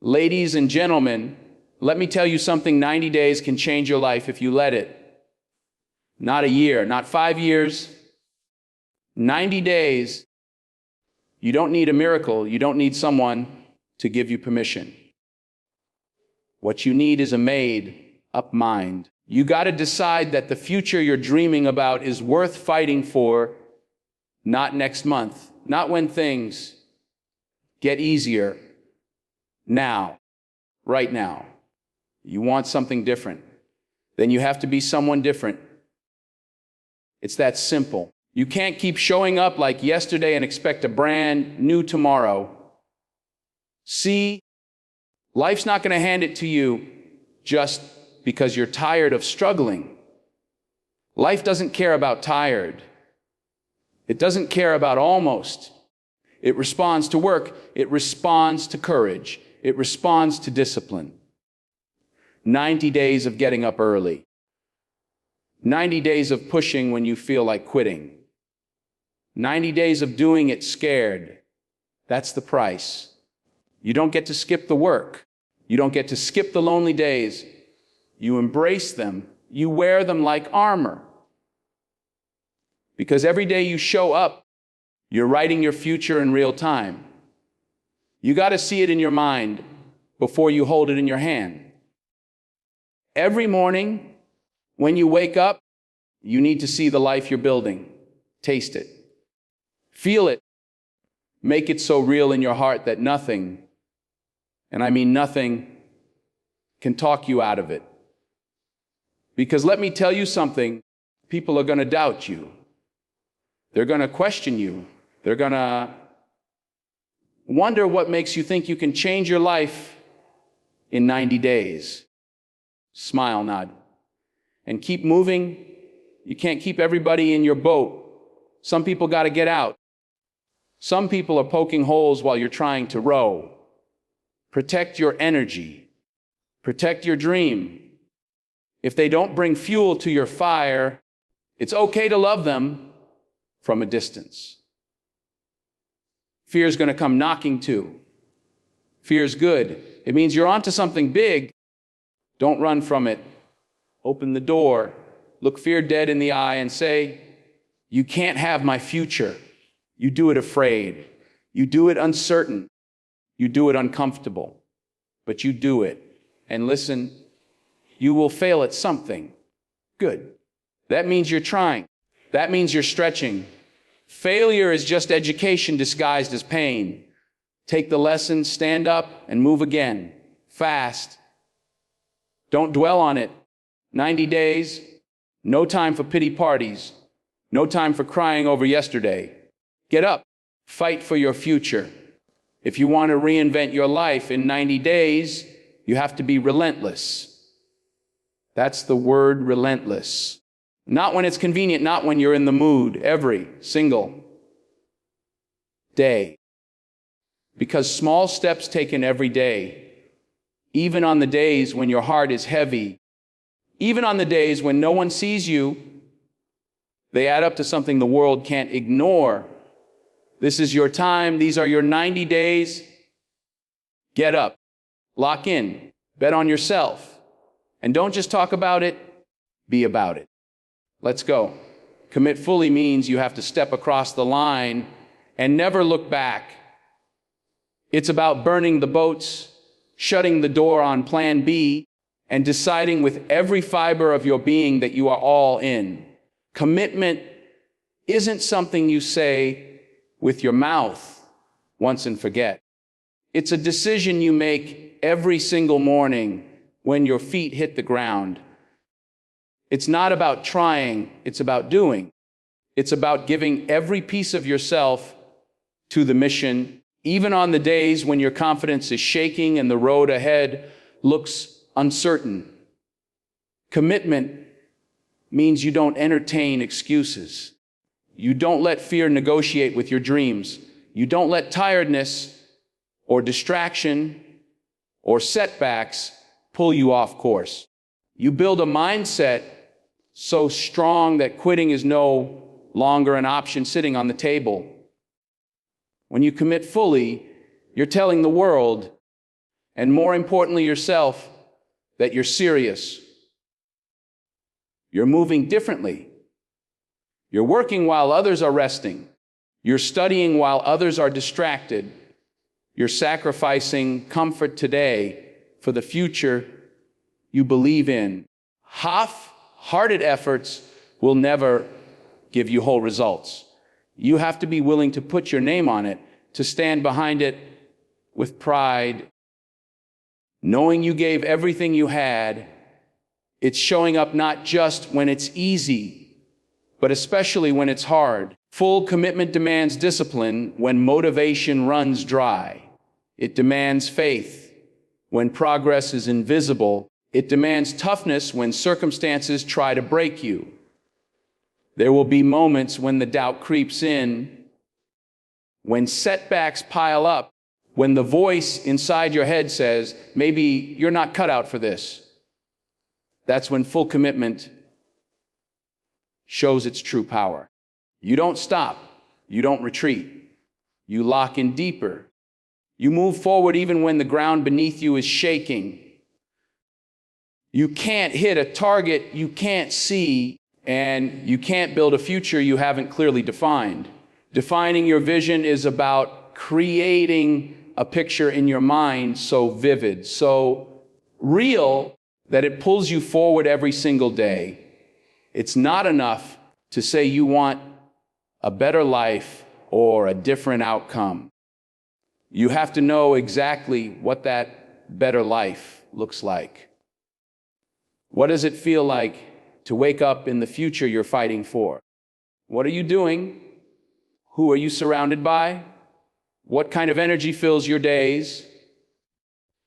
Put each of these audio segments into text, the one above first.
Ladies and gentlemen, let me tell you something, 90 days can change your life if you let it. Not a year, not 5 years, 90 days. You don't need a miracle. You don't need someone to give you permission. What you need is a made-up mind. You got to decide that the future you're dreaming about is worth fighting for, not next month, not when things get easier. Now, right now. You want something different, then you have to be someone different. It's that simple. You can't keep showing up like yesterday and expect a brand new tomorrow. See, life's not going to hand it to you just because you're tired of struggling. Life doesn't care about tired. It doesn't care about almost. It responds to work. It responds to courage. It responds to discipline. 90 days of getting up early. 90 days of pushing when you feel like quitting. 90 days of doing it scared. That's the price. You don't get to skip the work. You don't get to skip the lonely days. You embrace them. You wear them like armor. Because every day you show up, you're writing your future in real time. You got to see it in your mind before you hold it in your hand. Every morning, when you wake up, you need to see the life you're building. Taste it. Feel it. Make it so real in your heart that nothing, and I mean nothing, can talk you out of it. Because let me tell you something, people are going to doubt you. They're going to question you. They're going to wonder what makes you think you can change your life in 90 days. Smile, nod, and keep moving. You can't keep everybody in your boat. Some people got to get out. Some people are poking holes while you're trying to row. Protect your energy. Protect your dream. If they don't bring fuel to your fire, it's okay to love them from a distance. Fear is going to come knocking too. Fear is good. It means you're onto something big. Don't run from it. Open the door. Look fear dead in the eye and say, you can't have my future. You do it afraid. You do it uncertain. You do it uncomfortable. But you do it. And listen, you will fail at something. Good. That means you're trying. That means you're stretching. Failure is just education disguised as pain. Take the lesson, stand up, and move again. Fast. Don't dwell on it. 90 days, no time for pity parties. No time for crying over yesterday. Get up. Fight for your future. If you want to reinvent your life in 90 days, you have to be relentless. That's the word, relentless. Not when it's convenient, not when you're in the mood, every single day. Because small steps taken every day, even on the days when your heart is heavy, even on the days when no one sees you, they add up to something the world can't ignore. This is your time. These are your 90 days. Get up. Lock in. Bet on yourself. And don't just talk about it, be about it. Let's go. Commit fully means you have to step across the line and never look back. It's about burning the boats, shutting the door on plan B, and deciding with every fiber of your being that you are all in. Commitment isn't something you say with your mouth once and forget. It's a decision you make every single morning when your feet hit the ground. It's not about trying, it's about doing. It's about giving every piece of yourself to the mission, even on the days when your confidence is shaking and the road ahead looks uncertain. Commitment means you don't entertain excuses. You don't let fear negotiate with your dreams. You don't let tiredness or distraction or setbacks pull you off course. You build a mindset so strong that quitting is no longer an option sitting on the table. When you commit fully, you're telling the world, and more importantly yourself, that you're serious. You're moving differently. You're working while others are resting. You're studying while others are distracted. You're sacrificing comfort today for the future you believe in. Half-hearted efforts will never give you whole results. You have to be willing to put your name on it, to stand behind it with pride, knowing you gave everything you had. It's showing up not just when it's easy, but especially when it's hard. Full commitment demands discipline when motivation runs dry. It demands faith when progress is invisible. It demands toughness when circumstances try to break you. There will be moments when the doubt creeps in, when setbacks pile up, when the voice inside your head says, maybe you're not cut out for this. That's when full commitment shows its true power. You don't stop. You don't retreat. You lock in deeper. You move forward even when the ground beneath you is shaking. You can't hit a target you can't see, and you can't build a future you haven't clearly defined. Defining your vision is about creating a picture in your mind so vivid, so real, that it pulls you forward every single day. It's not enough to say you want a better life or a different outcome. You have to know exactly what that better life looks like. What does it feel like to wake up in the future you're fighting for? What are you doing? Who are you surrounded by? What kind of energy fills your days?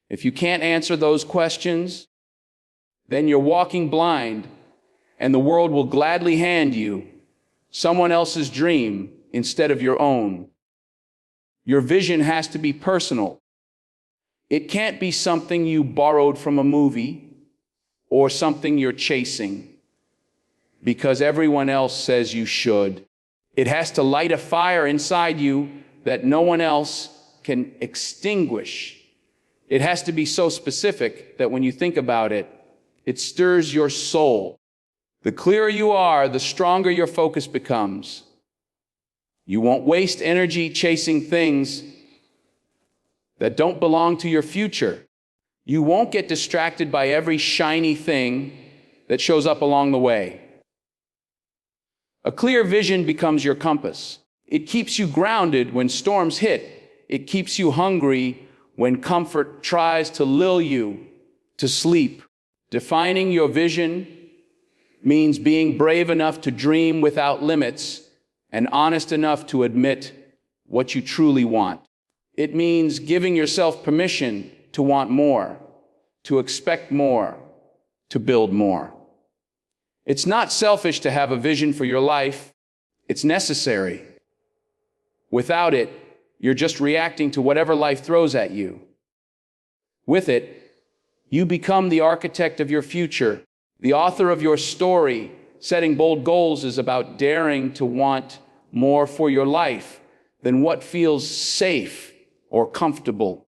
If you can't answer those questions, then you're walking blind, and the world will gladly hand you someone else's dream instead of your own. Your vision has to be personal. It can't be something you borrowed from a movie or something you're chasing because everyone else says you should. It has to light a fire inside you that no one else can extinguish. It has to be so specific that when you think about it, it stirs your soul. The clearer you are, the stronger your focus becomes. You won't waste energy chasing things that don't belong to your future. You won't get distracted by every shiny thing that shows up along the way. A clear vision becomes your compass. It keeps you grounded when storms hit. It keeps you hungry when comfort tries to lull you to sleep. Defining your vision means being brave enough to dream without limits and honest enough to admit what you truly want. It means giving yourself permission to want more, to expect more, to build more. It's not selfish to have a vision for your life. It's necessary. Without it, you're just reacting to whatever life throws at you. With it, you become the architect of your future, the author of your story. Setting bold goals is about daring to want more for your life than what feels safe or comfortable.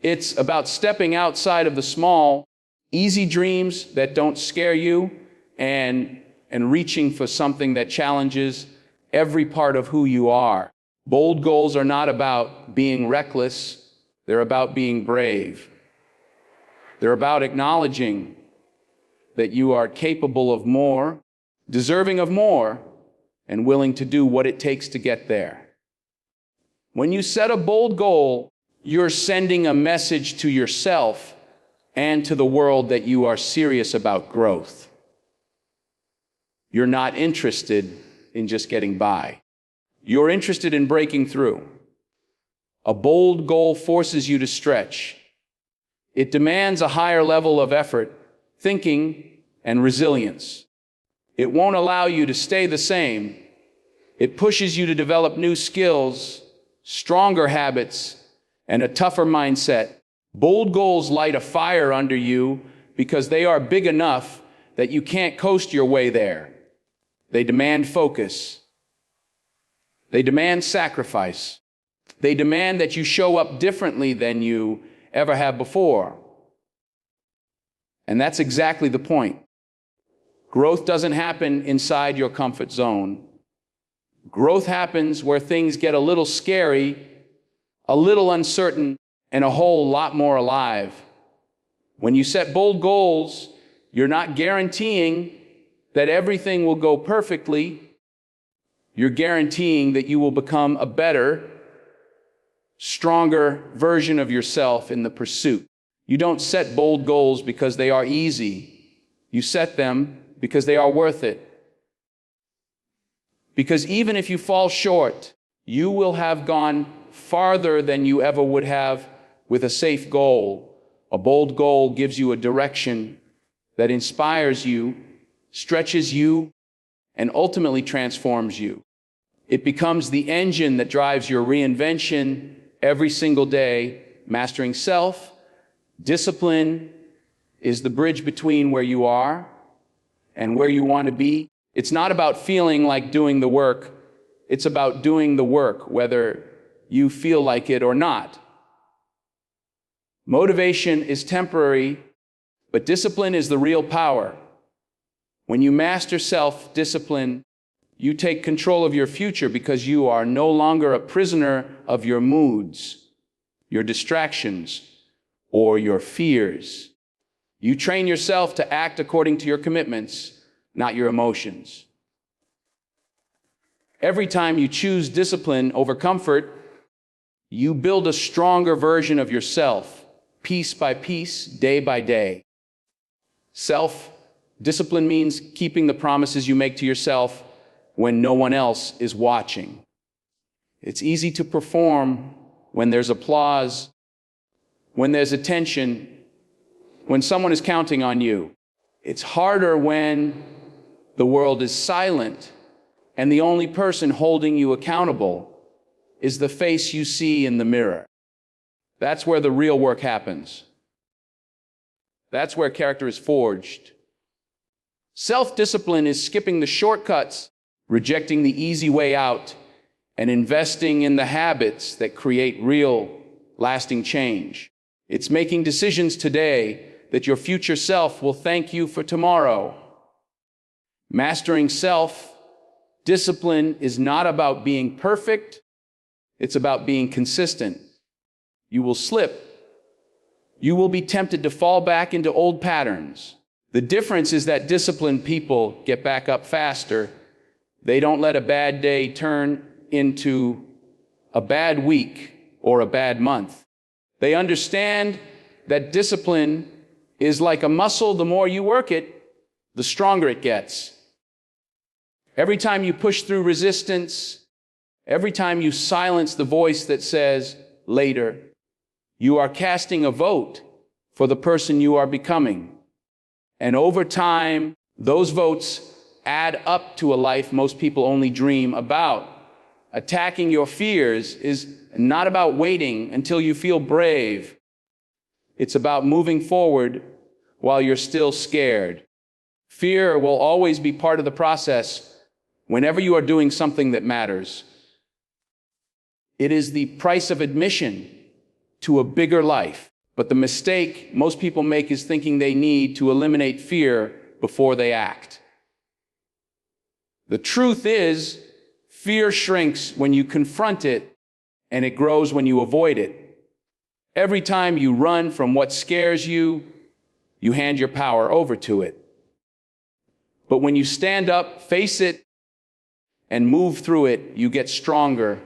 It's about stepping outside of the small, easy dreams that don't scare you and reaching for something that challenges every part of who you are. Bold goals are not about being reckless. They're about being brave. They're about acknowledging that you are capable of more, deserving of more, and willing to do what it takes to get there. When you set a bold goal, you're sending a message to yourself and to the world that you are serious about growth. You're not interested in just getting by. You're interested in breaking through. A bold goal forces you to stretch. It demands a higher level of effort, thinking, and resilience. It won't allow you to stay the same. It pushes you to develop new skills, stronger habits, and a tougher mindset. Bold goals light a fire under you because they are big enough that you can't coast your way there. They demand focus. They demand sacrifice. They demand that you show up differently than you ever have before. And that's exactly the point. Growth doesn't happen inside your comfort zone. Growth happens where things get a little scary, a little uncertain, and a whole lot more alive. When you set bold goals, you're not guaranteeing that everything will go perfectly. You're guaranteeing that you will become a better, stronger version of yourself in the pursuit. You don't set bold goals because they are easy. You set them because they are worth it. Because even if you fall short, you will have gone farther than you ever would have with a safe goal. A bold goal gives you a direction that inspires you, stretches you, and ultimately transforms you. It becomes the engine that drives your reinvention every single day. Mastering self, discipline is the bridge between where you are and where you want to be. It's not about feeling like doing the work. It's about doing the work, whether you feel like it or not. Motivation is temporary, but discipline is the real power. When you master self-discipline, you take control of your future because you are no longer a prisoner of your moods, your distractions, or your fears. You train yourself to act according to your commitments, not your emotions. Every time you choose discipline over comfort, you build a stronger version of yourself, piece by piece, day by day. Self-discipline means keeping the promises you make to yourself when no one else is watching. It's easy to perform when there's applause, when there's attention, when someone is counting on you. It's harder when the world is silent and the only person holding you accountable is the face you see in the mirror. That's where the real work happens. That's where character is forged. Self-discipline is skipping the shortcuts, rejecting the easy way out, and investing in the habits that create real, lasting change. It's making decisions today that your future self will thank you for tomorrow. Mastering self-discipline is not about being perfect, it's about being consistent. You will slip. You will be tempted to fall back into old patterns. The difference is that disciplined people get back up faster. They don't let a bad day turn into a bad week or a bad month. They understand that discipline is like a muscle. The more you work it, the stronger it gets. Every time you push through resistance, every time you silence the voice that says later, you are casting a vote for the person you are becoming. And over time, those votes add up to a life most people only dream about. Attacking your fears is not about waiting until you feel brave. It's about moving forward while you're still scared. Fear will always be part of the process whenever you are doing something that matters. It is the price of admission to a bigger life. But the mistake most people make is thinking they need to eliminate fear before they act. The truth is, fear shrinks when you confront it, and it grows when you avoid it. Every time you run from what scares you, you hand your power over to it. But when you stand up, face it, and move through it, you get stronger,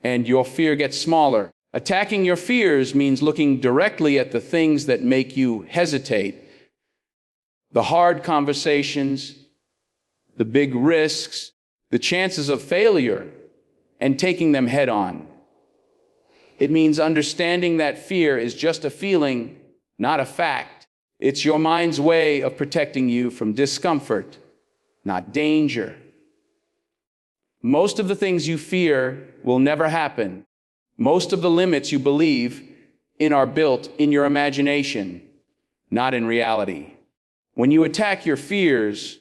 and your fear gets smaller. Attacking your fears means looking directly at the things that make you hesitate. The hard conversations, the big risks, the chances of failure, and taking them head on. It means understanding that fear is just a feeling, not a fact. It's your mind's way of protecting you from discomfort, not danger. Most of the things you fear will never happen. Most of the limits you believe in are built in your imagination, not in reality. When you attack your fears,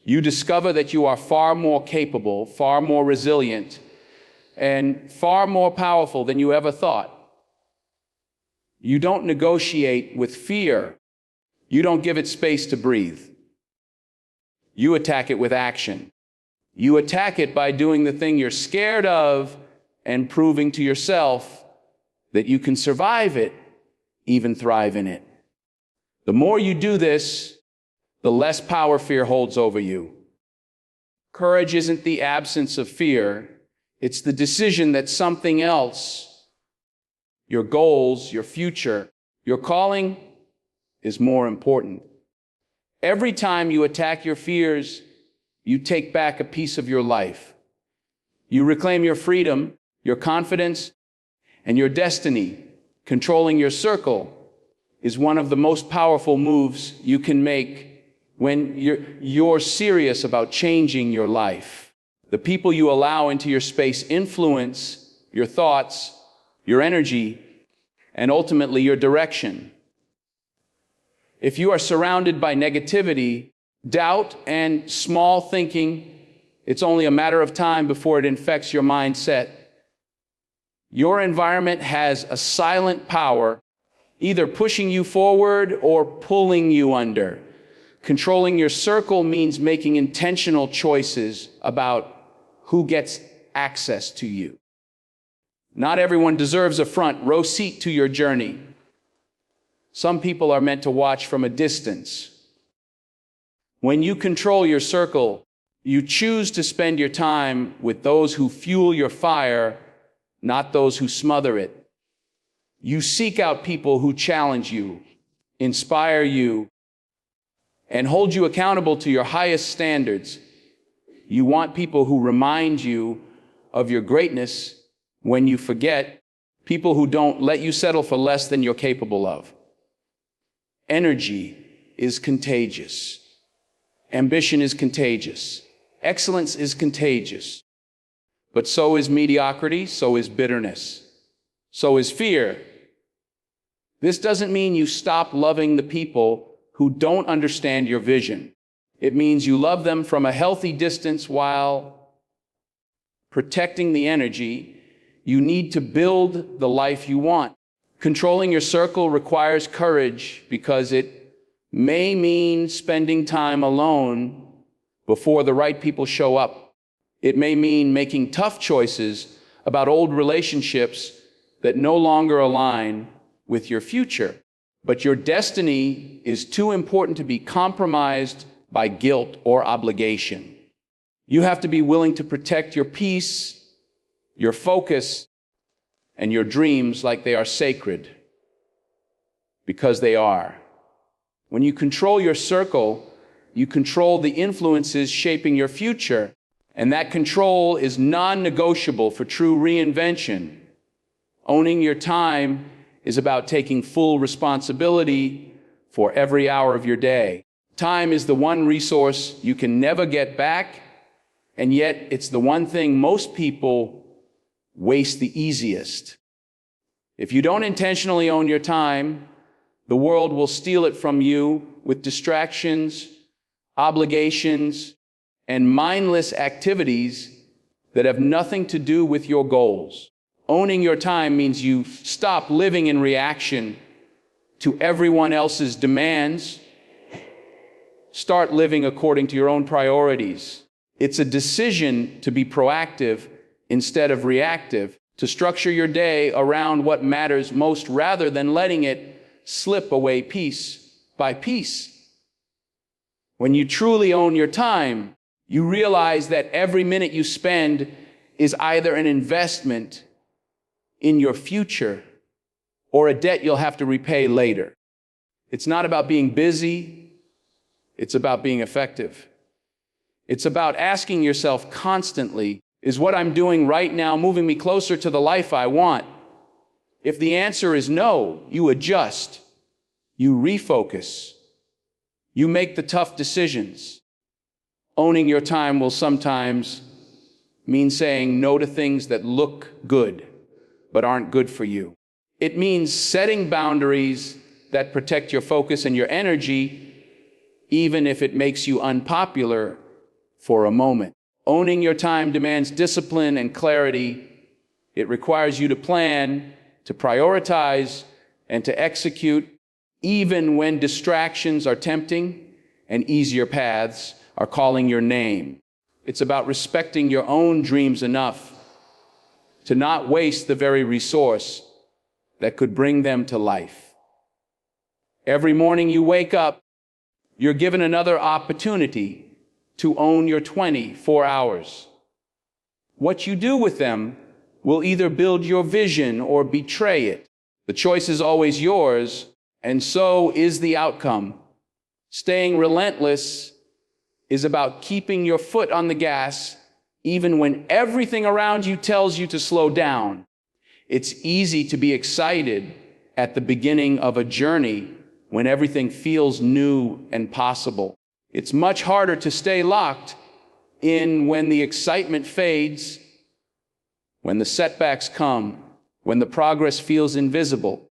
you discover that you are far more capable, far more resilient, and far more powerful than you ever thought. You don't negotiate with fear. You don't give it space to breathe. You attack it with action. You attack it by doing the thing you're scared of and proving to yourself that you can survive it, even thrive in it. The more you do this, the less power fear holds over you. Courage isn't the absence of fear. It's the decision that something else, your goals, your future, your calling, is more important. Every time you attack your fears, you take back a piece of your life. You reclaim your freedom, your confidence, and your destiny. Controlling your circle is one of the most powerful moves you can make when you're serious about changing your life. The people you allow into your space influence your thoughts, your energy, and ultimately your direction. If you are surrounded by negativity, doubt, and small thinking, it's only a matter of time before it infects your mindset. Your environment has a silent power, either pushing you forward or pulling you under. Controlling your circle means making intentional choices about who gets access to you. Not everyone deserves a front row seat to your journey. Some people are meant to watch from a distance. When you control your circle, you choose to spend your time with those who fuel your fire, not those who smother it. You seek out people who challenge you, inspire you, and hold you accountable to your highest standards. You want people who remind you of your greatness when you forget, people who don't let you settle for less than you're capable of. Energy is contagious. Ambition is contagious. Excellence is contagious. But so is mediocrity, so is bitterness, so is fear. This doesn't mean you stop loving the people who don't understand your vision. It means you love them from a healthy distance while protecting the energy you need to build the life you want. Controlling your circle requires courage because it may mean spending time alone before the right people show up. It may mean making tough choices about old relationships that no longer align with your future. But your destiny is too important to be compromised by guilt or obligation. You have to be willing to protect your peace, your focus, and your dreams like they are sacred, because they are. When you control your circle, you control the influences shaping your future, and that control is non-negotiable for true reinvention. Owning your time is about taking full responsibility for every hour of your day. Time is the one resource you can never get back, and yet it's the one thing most people waste the easiest. If you don't intentionally own your time, the world will steal it from you with distractions, obligations, and mindless activities that have nothing to do with your goals. Owning your time means you stop living in reaction to everyone else's demands. Start living according to your own priorities. It's a decision to be proactive instead of reactive, to structure your day around what matters most rather than letting it slip away piece by piece. When you truly own your time, you realize that every minute you spend is either an investment in your future or a debt you'll have to repay later. It's not about being busy, it's about being effective. It's about asking yourself constantly, is what I'm doing right now moving me closer to the life I want? If the answer is no, you adjust, you refocus, you make the tough decisions. Owning your time will sometimes mean saying no to things that look good but aren't good for you. It means setting boundaries that protect your focus and your energy, even if it makes you unpopular for a moment. Owning your time demands discipline and clarity. It requires you to plan, to prioritize, and to execute even when distractions are tempting and easier paths are calling your name. It's about respecting your own dreams enough to not waste the very resource that could bring them to life. Every morning you wake up, you're given another opportunity to own your 24 hours. What you do with them will either build your vision or betray it. The choice is always yours, and so is the outcome. Staying relentless is about keeping your foot on the gas even when everything around you tells you to slow down. It's easy to be excited at the beginning of a journey when everything feels new and possible. It's much harder to stay locked in when the excitement fades, when the setbacks come, when the progress feels invisible.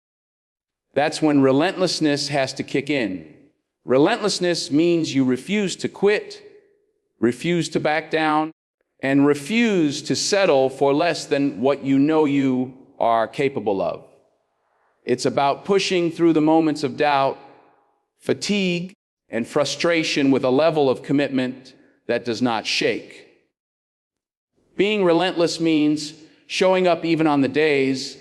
That's when relentlessness has to kick in. Relentlessness means you refuse to quit, refuse to back down, and refuse to settle for less than what you know you are capable of. It's about pushing through the moments of doubt, fatigue, and frustration with a level of commitment that does not shake. Being relentless means showing up even on the days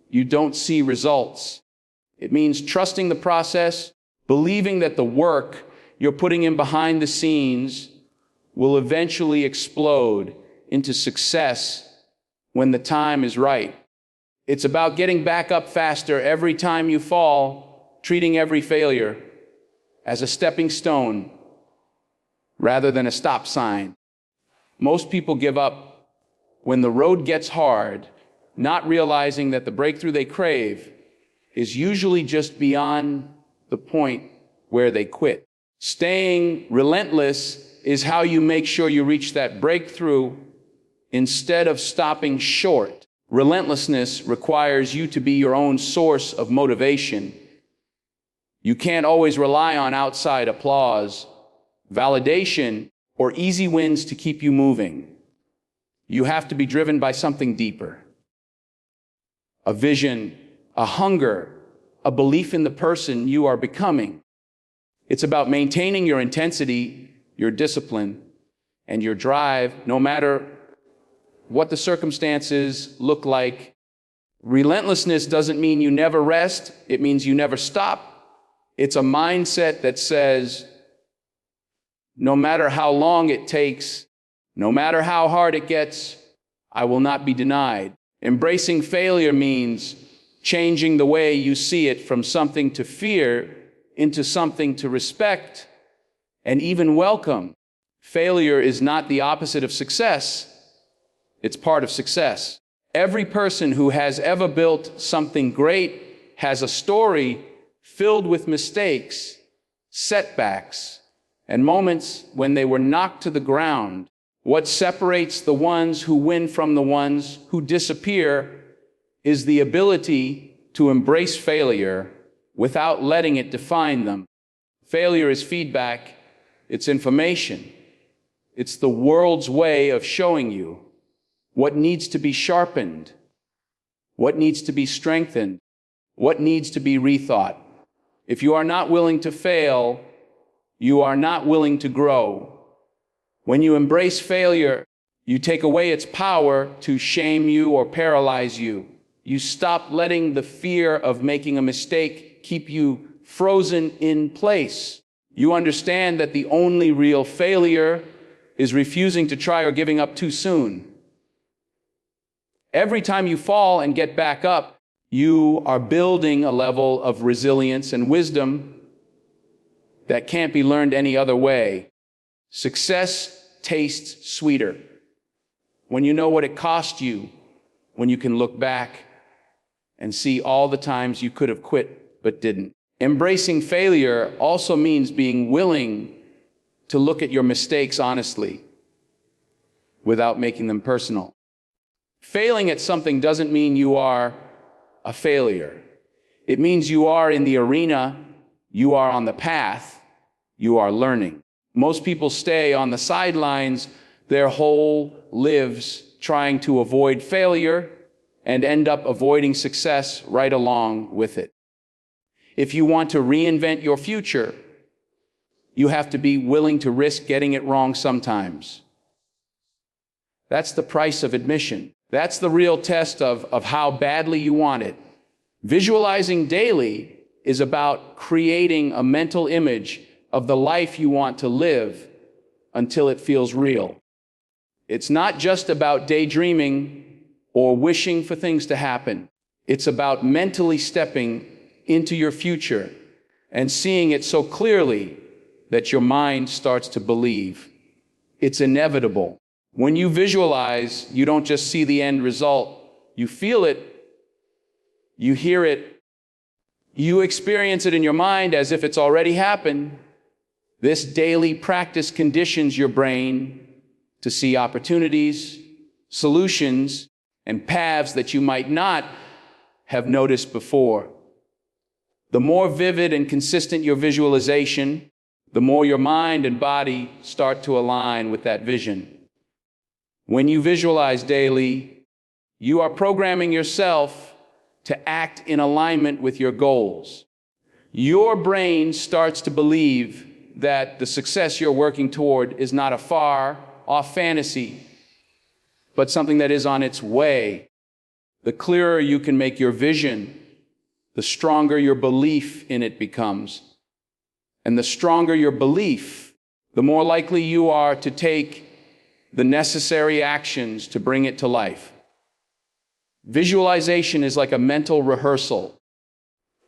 you don't see results. It means trusting the process, believing that the work you're putting in behind the scenes will eventually explode into success when the time is right. It's about getting back up faster every time you fall, treating every failure as a stepping stone rather than a stop sign. Most people give up when the road gets hard, not realizing that the breakthrough they crave is usually just beyond the point where they quit. Staying relentless is how you make sure you reach that breakthrough instead of stopping short. Relentlessness requires you to be your own source of motivation. You can't always rely on outside applause, validation, or easy wins to keep you moving. You have to be driven by something deeper. A vision, a hunger, a belief in the person you are becoming. It's about maintaining your intensity, your discipline, and your drive, no matter what the circumstances look like. Relentlessness doesn't mean you never rest. It means you never stop. It's a mindset that says, no matter how long it takes, no matter how hard it gets, I will not be denied. Embracing failure means changing the way you see it from something to fear into something to respect and even welcome. Failure is not the opposite of success. It's part of success. Every person who has ever built something great has a story filled with mistakes, setbacks, and moments when they were knocked to the ground. What separates the ones who win from the ones who disappear is the ability to embrace failure without letting it define them. Failure is feedback. It's information. It's the world's way of showing you what needs to be sharpened, what needs to be strengthened, what needs to be rethought. If you are not willing to fail, you are not willing to grow. When you embrace failure, you take away its power to shame you or paralyze you. You stop letting the fear of making a mistake keep you frozen in place. You understand that the only real failure is refusing to try or giving up too soon. Every time you fall and get back up, you are building a level of resilience and wisdom that can't be learned any other way. Success tastes sweeter when you know what it cost you, when you can look back and see all the times you could have quit but didn't. Embracing failure also means being willing to look at your mistakes honestly without making them personal. Failing at something doesn't mean you are a failure. It means you are in the arena, you are on the path, you are learning. Most people stay on the sidelines their whole lives trying to avoid failure and end up avoiding success right along with it. If you want to reinvent your future, you have to be willing to risk getting it wrong sometimes. That's the price of admission. That's the real test of how badly you want it. Visualizing daily is about creating a mental image of the life you want to live until it feels real. It's not just about daydreaming or wishing for things to happen. It's about mentally stepping into your future and seeing it so clearly that your mind starts to believe. It's inevitable. When you visualize, you don't just see the end result. You feel it, you hear it, you experience it in your mind as if it's already happened. This daily practice conditions your brain to see opportunities, solutions, and paths that you might not have noticed before. The more vivid and consistent your visualization, the more your mind and body start to align with that vision. When you visualize daily, you are programming yourself to act in alignment with your goals. Your brain starts to believe that the success you're working toward is not a far-off fantasy, but something that is on its way. The clearer you can make your vision, the stronger your belief in it becomes. And the stronger your belief, the more likely you are to take the necessary actions to bring it to life. Visualization is like a mental rehearsal.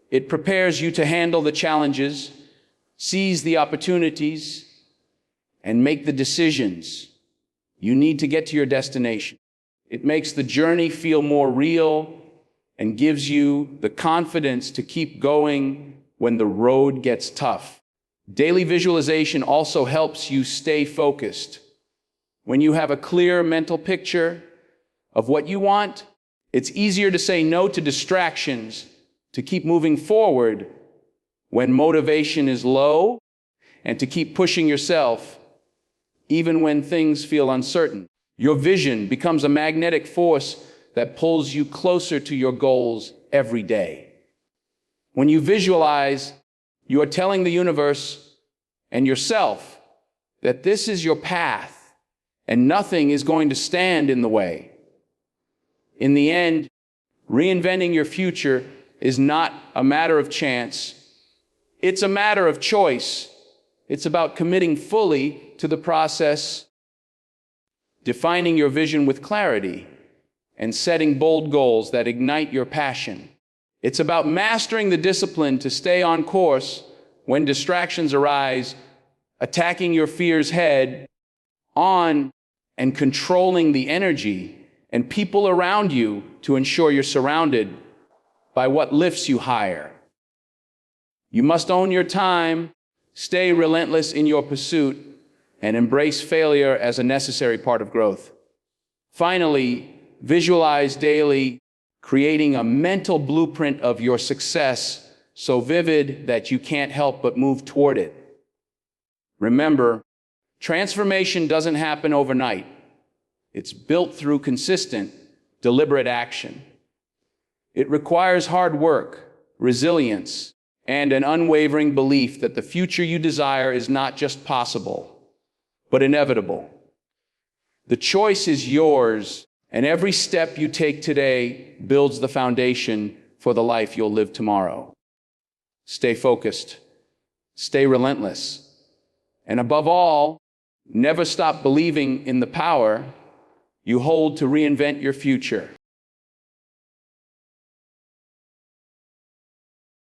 It prepares you to handle the challenges, seize the opportunities, and make the decisions you need to get to your destination. It makes the journey feel more real and gives you the confidence to keep going when the road gets tough. Daily visualization also helps you stay focused. When you have a clear mental picture of what you want, it's easier to say no to distractions, to keep moving forward when motivation is low, and to keep pushing yourself even when things feel uncertain. Your vision becomes a magnetic force that pulls you closer to your goals every day. When you visualize, you are telling the universe and yourself that this is your path and nothing is going to stand in the way. In the end, reinventing your future is not a matter of chance. It's a matter of choice. It's about committing fully to the process, defining your vision with clarity, and setting bold goals that ignite your passion. It's about mastering the discipline to stay on course when distractions arise, attacking your fears head on, and controlling the energy and people around you to ensure you're surrounded by what lifts you higher. You must own your time, stay relentless in your pursuit, and embrace failure as a necessary part of growth. Finally, visualize daily, creating a mental blueprint of your success so vivid that you can't help but move toward it. Remember, transformation doesn't happen overnight. It's built through consistent, deliberate action. It requires hard work, resilience, and an unwavering belief that the future you desire is not just possible, but inevitable. The choice is yours, and every step you take today builds the foundation for the life you'll live tomorrow. Stay focused, stay relentless, and above all, never stop believing in the power you hold to reinvent your future.